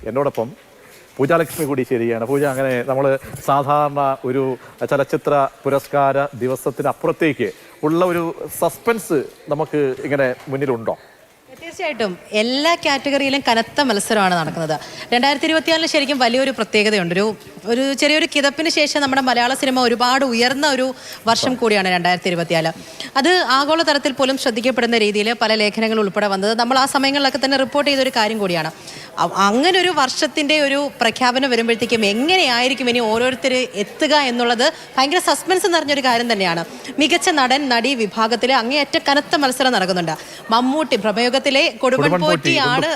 എന്നോടൊപ്പം പൂജാലക്ഷ്മി കൂടി ശരിയാണ്. പൂജ, അങ്ങനെ നമ്മൾ സാധാരണ ഒരു ചലച്ചിത്ര പുരസ്കാര ദിവസത്തിനപ്പുറത്തേക്ക് ഉള്ള ഒരു സസ്പെൻസ് നമുക്ക് ഇങ്ങനെ മുന്നിലുണ്ടോ? തീർച്ചയായിട്ടും എല്ലാ കാറ്റഗറിയിലും കനത്ത മത്സരമാണ് നടക്കുന്നത്. 2024 ശരിക്കും വലിയൊരു പ്രത്യേകതയുണ്ട്. ഒരു ചെറിയൊരു കിതപ്പിന് ശേഷം നമ്മുടെ മലയാള സിനിമ ഒരുപാട് ഉയർന്ന ഒരു വർഷം കൂടിയാണ് 2024. അത് ആഗോളതലത്തിൽ പോലും ശ്രദ്ധിക്കപ്പെടുന്ന രീതിയിൽ പല ലേഖനങ്ങൾ ഉൾപ്പെടെ വന്നത് നമ്മൾ ആ സമയങ്ങളിലൊക്കെ തന്നെ റിപ്പോർട്ട് ചെയ്തൊരു കാര്യം കൂടിയാണ്. അങ്ങനെ ഒരു വർഷത്തിൻ്റെ ഒരു പ്രഖ്യാപനം വരുമ്പോഴത്തേക്കും എങ്ങനെയായിരിക്കും ഇനി ഓരോരുത്തർ എത്തുക എന്നുള്ളത് ഭയങ്കര സസ്പെൻസ് നിറഞ്ഞൊരു കാര്യം തന്നെയാണ്. മികച്ച നടൻ നടി വിഭാഗത്തിൽ അങ്ങേയറ്റ കനത്ത മത്സരം നടക്കുന്നുണ്ട്. മമ്മൂട്ടി പ്രമേയത്തിലെ കൊടുമൺ പോറ്റിയാണ്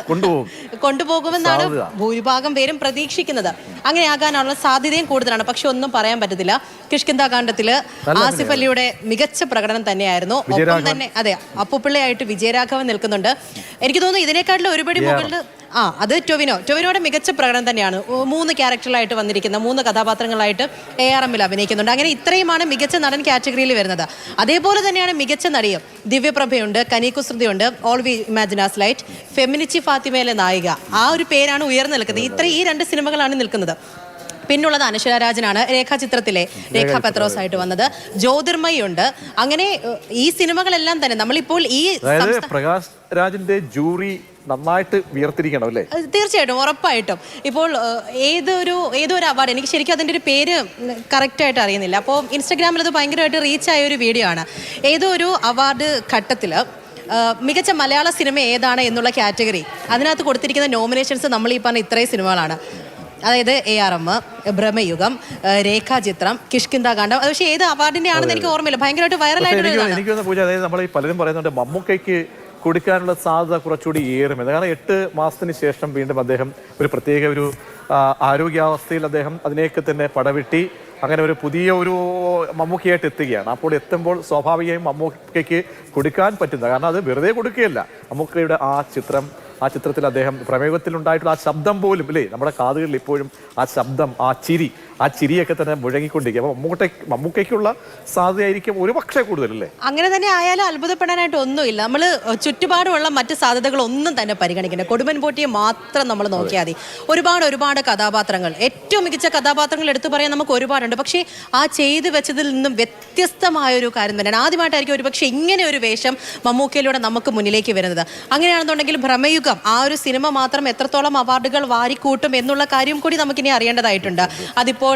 കൊണ്ടുപോകുമെന്നാണ് ഭൂരിഭാഗം പേരും പ്രതീക്ഷിക്കുന്നത്. അങ്ങനെ ആകാനുള്ള സാധ്യതയും കൂടുതലാണ്. പക്ഷെ ഒന്നും പറയാൻ പറ്റത്തില്ല. കിഷ്കിന്ധാകാന്ഡത്തില് ആസിഫ് അലിയുടെ മികച്ച പ്രകടനം തന്നെയായിരുന്നു. ഒപ്പം തന്നെ അതെ, അപ്പുപിള്ളയായിട്ട് വിജയരാഘവൻ നിൽക്കുന്നുണ്ട്. എനിക്ക് തോന്നുന്നു ഇതിനേക്കാട്ടിലും ഒരുപടി മുകളിൽ അത് ടൊവിനോയുടെ മികച്ച പ്രകടനം തന്നെയാണ്. 3 ക്യാരക്ടറിലായിട്ട് വന്നിരിക്കുന്ന 3 കഥാപാത്രങ്ങളായിട്ട് ARMൽ അഭിനയിക്കുന്നുണ്ട്. അങ്ങനെ ഇത്രയുമാണ് മികച്ച നടൻ കാറ്റഗറിയിൽ വരുന്നത്. അതേപോലെ തന്നെയാണ് മികച്ച നടിയും. ദിവ്യപ്രഭയുണ്ട്, കനി കുസൃതിയുണ്ട്, all we imagine as light, Feminichi ഫാത്തിമയിലെ നായിക. ആ ഒരു പേരാണ് ഉയർന്നു നിൽക്കുന്നത്. ഈ 2 സിനിമകളാണ് നിൽക്കുന്നത്. പിന്നുള്ളത് അനശ്വര രാജനാണ്, രേഖാചിത്രത്തിലെ രേഖ പത്രോസ് ആയിട്ട് വന്നത്. ജ്യോതിർമയി ഉണ്ട്. അങ്ങനെ ഈ സിനിമകളെല്ലാം തന്നെ നമ്മളിപ്പോൾ ഈ പ്രകാശ് രാജിന്റെ ജൂറി നന്നായിട്ട് ഉയർത്തിരിക്കണം അല്ലേ? തീർച്ചയായിട്ടും, ഉറപ്പായിട്ടും. ഇപ്പോൾ ഏതൊരു അവാർഡ്, എനിക്ക് ശരിക്കും അതിൻ്റെ ഒരു പേര് കറക്റ്റായിട്ട് അറിയുന്നില്ല. അപ്പോൾ ഇൻസ്റ്റാഗ്രാമിൽ അത് ഭയങ്കരമായിട്ട് റീച്ചായ ഒരു വീഡിയോ ആണ്. ഏതോ ഒരു അവാർഡ് ഘട്ടത്തിൽ മികച്ച മലയാള സിനിമ ഏതാണ് എന്നുള്ള കാറ്റഗറി അതിനകത്ത് കൊടുത്തിരിക്കുന്ന നോമിനേഷൻസ് നമ്മൾ ഈ പറഞ്ഞ ഇത്രയും സിനിമകളാണ്. അതായത് ARM, ഭ്രമയുഗം, രേഖാചിത്രം, കിഷ്കിന്ധാകാന്ഡം. അത് പക്ഷേ ഏത് അവാർഡിന്റെ ആണെന്ന് എനിക്ക് ഓർമ്മയില്ല. ഭയങ്കരമായിട്ട് വൈറലായിട്ട് പൂജ, അതായത് നമ്മൾ പലരും പറയുന്നുണ്ട് മമ്മൂക്കയ്ക്ക് കൊടുക്കാനുള്ള സാധ്യത കുറച്ചുകൂടി ഏറുമെന്ന്. കാരണം 8 മാസത്തിന് ശേഷം വീണ്ടും അദ്ദേഹം ഒരു പ്രത്യേക ഒരു ആരോഗ്യാവസ്ഥയിൽ അദ്ദേഹം അതിനെയൊക്കെ തന്നെ പടവിട്ടി അങ്ങനെ ഒരു പുതിയ ഒരു മമ്മൂക്കയായിട്ട് എത്തുകയാണ്. അപ്പോൾ എത്തുമ്പോൾ സ്വാഭാവികമായും മമ്മൂക്കയ്ക്ക് കൊടുക്കാൻ പറ്റുന്ന, കാരണം അത് വെറുതെ കൊടുക്കുകയല്ല, മമ്മൂക്കയുടെ ആ ചിത്രത്തിൽ അദ്ദേഹം പ്രമേയത്തിലുണ്ടായിട്ടുള്ള ആ ശബ്ദം പോലും അല്ലേ നമ്മുടെ കാതുകളിൽ ഇപ്പോഴും ആ ശബ്ദം, ആ ചിരിയൊക്കെ തന്നെ മുഴങ്ങിക്കൊണ്ടിരിക്കുക. അപ്പോൾ മമ്മൂക്കയ്ക്കുള്ള സാധ്യതയായിരിക്കും ഒരു പക്ഷേ കൂടുതലല്ലേ? അങ്ങനെ തന്നെ ആയാലും അത്ഭുതപ്പെടാനായിട്ട് ഒന്നുമില്ല. നമ്മൾ ചുറ്റുപാടുമുള്ള മറ്റ് സാധ്യതകളൊന്നും തന്നെ പരിഗണിക്കേണ്ട. കൊടുമൺ പോറ്റിയെ മാത്രം നമ്മൾ നോക്കിയാൽ മതി. ഒരുപാട് കഥാപാത്രങ്ങൾ, ഏറ്റവും മികച്ച കഥാപാത്രങ്ങൾ എടുത്തു പറയാൻ നമുക്ക് ഒരുപാടുണ്ട്. പക്ഷേ ആ ചെയ്തു വെച്ചതിൽ നിന്നും വ്യത്യസ്തമായൊരു കാര്യം തന്നെയാണ്. ആദ്യമായിട്ടായിരിക്കും ഒരു പക്ഷേ ഇങ്ങനെ ഒരു വേഷം മമ്മൂക്കയിലൂടെ നമുക്ക് മുന്നിലേക്ക് വരുന്നത്. അങ്ങനെയാണെന്നുണ്ടെങ്കിൽ ഭ്രമയുഗം ആ ഒരു സിനിമ മാത്രം എത്രത്തോളം അവാർഡുകൾ വാരിക്കൂട്ടും എന്നുള്ള കാര്യം കൂടി നമുക്കിനി അറിയേണ്ടതായിട്ടുണ്ട്. അതിപ്പോൾ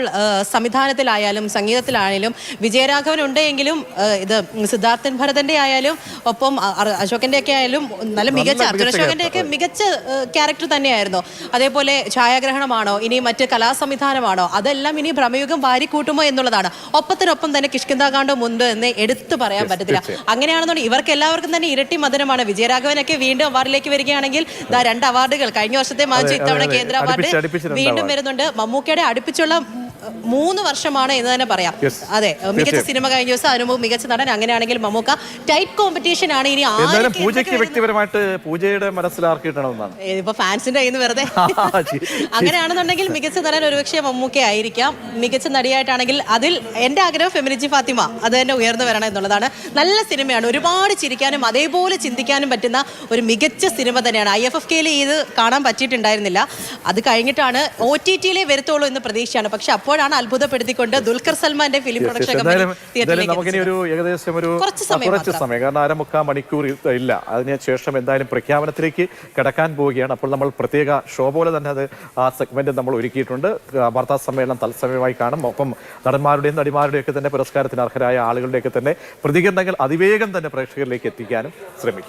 സംവിധാനത്തിലായാലും സംഗീതത്തിലായാലും വിജയരാഘവൻ ഉണ്ടെങ്കിലും ഇത് സിദ്ധാർത്ഥൻ ഭരതന്റെ ആയാലും ഒപ്പം അശോകന്റെ ഒക്കെ ആയാലും നല്ല മികച്ച അശോകന്റെ ഒക്കെ മികച്ച ക്യാരക്ടർ തന്നെയായിരുന്നു. അതേപോലെ ഛായാഗ്രഹണമാണോ ഇനി മറ്റ് കലാസംവിധാനമാണോ അതെല്ലാം ഇനി ഭ്രമയുഗം വാരിക്കൂട്ടുമോ എന്നുള്ളതാണ്. ഒപ്പത്തിനൊപ്പം തന്നെ കിഷ്കിന്ധാകാന്ഡം ഉണ്ട് എന്ന് എടുത്തു പറയാൻ പറ്റത്തില്ല. അങ്ങനെയാണെന്നുണ്ടെങ്കിൽ ഇവർക്ക് എല്ലാവർക്കും തന്നെ ഇരട്ടി മധുരമാണ്. വിജയരാഘവനൊക്കെ വീണ്ടും അവാർഡിലേക്ക് വരികയാണെങ്കിൽ 2 അവാർഡുകൾ കഴിഞ്ഞ വർഷത്തെ മാറ്റി ഇത്തവണ കേന്ദ്ര അവാർഡ് വീണ്ടും വരുന്നുണ്ട്. മമ്മൂക്കയുടെ അടുപ്പിച്ചുള്ള 3 വർഷമാണ് എന്ന് തന്നെ പറയാം. അതെ, മികച്ച സിനിമ കഴിഞ്ഞ ദിവസം, അതിനുമുമ്പ് മികച്ച നടൻ. അങ്ങനെയാണെങ്കിൽ മമ്മൂക്ക ടൈറ്റ് കോമ്പറ്റീഷൻ ആണ്. ഇനി പൂജയ്ക്ക് വ്യക്തിപരമായിട്ട് പൂജയുടെ മനസ്സിലാക്കിയിട്ടാണ് ഇപ്പൊ ഫാൻസിന്റെ കയ്യിൽ നിന്ന് വെറുതെ അങ്ങനെയാണെന്നുണ്ടെങ്കിൽ മികച്ച നടൻ ഒരുപക്ഷെ മമ്മൂക്ക ആയിരിക്കാം. മികച്ച നടിയായിട്ടാണെങ്കിൽ അതിൽ എന്റെ ആഗ്രഹം ഫെമിനിച്ചി ഫാത്തിമ അത് തന്നെ ഉയർന്നു വരണം എന്നുള്ളതാണ്. നല്ല സിനിമയാണ്, ഒരുപാട് ചിരിക്കാനും അതേപോലെ ചിന്തിക്കാനും പറ്റുന്ന ഒരു മികച്ച സിനിമ തന്നെയാണ്. IFFKയിൽ ഇത് കാണാൻ പറ്റിയിട്ടുണ്ടായിരുന്നില്ല. അത് കഴിഞ്ഞിട്ടാണ് OTTയിലേ വരുത്തുള്ളൂ എന്ന് പ്രതീക്ഷയാണ്. പക്ഷെ അപ്പോഴാണ് അത്ഭുതപ്പെടുത്തിക്കൊണ്ട് ദുൽഖർ സൽമാന്റെ ഫിലിം പ്രൊഡക്ഷൻ കുറച്ച് സമയം, കാരണം 1.25 മണിക്കൂർ ഇല്ല, അതിനുശേഷം എന്തായാലും പ്രഖ്യാപനത്തിലേക്ക് കടക്കാൻ പോവുകയാണ്. അപ്പോൾ നമ്മൾ പ്രത്യേക ഷോ പോലെ തന്നെ ആ സെഗ്മെന്റ് നമ്മൾ ഒരുക്കിയിട്ടുണ്ട്. വാർത്താ സമ്മേളനം തത്സമയമായി കാണും. ഒപ്പം നടന്മാരുടെയും നടിമാരുടെയും ഒക്കെ തന്നെ പുരസ്കാരത്തിന് അർഹരായ ആളുകളുടെയൊക്കെ തന്നെ പ്രതികരണങ്ങൾ അതിവേഗം തന്നെ പ്രേക്ഷകരിലേക്ക് എത്തിക്കാനും ശ്രമിക്കും.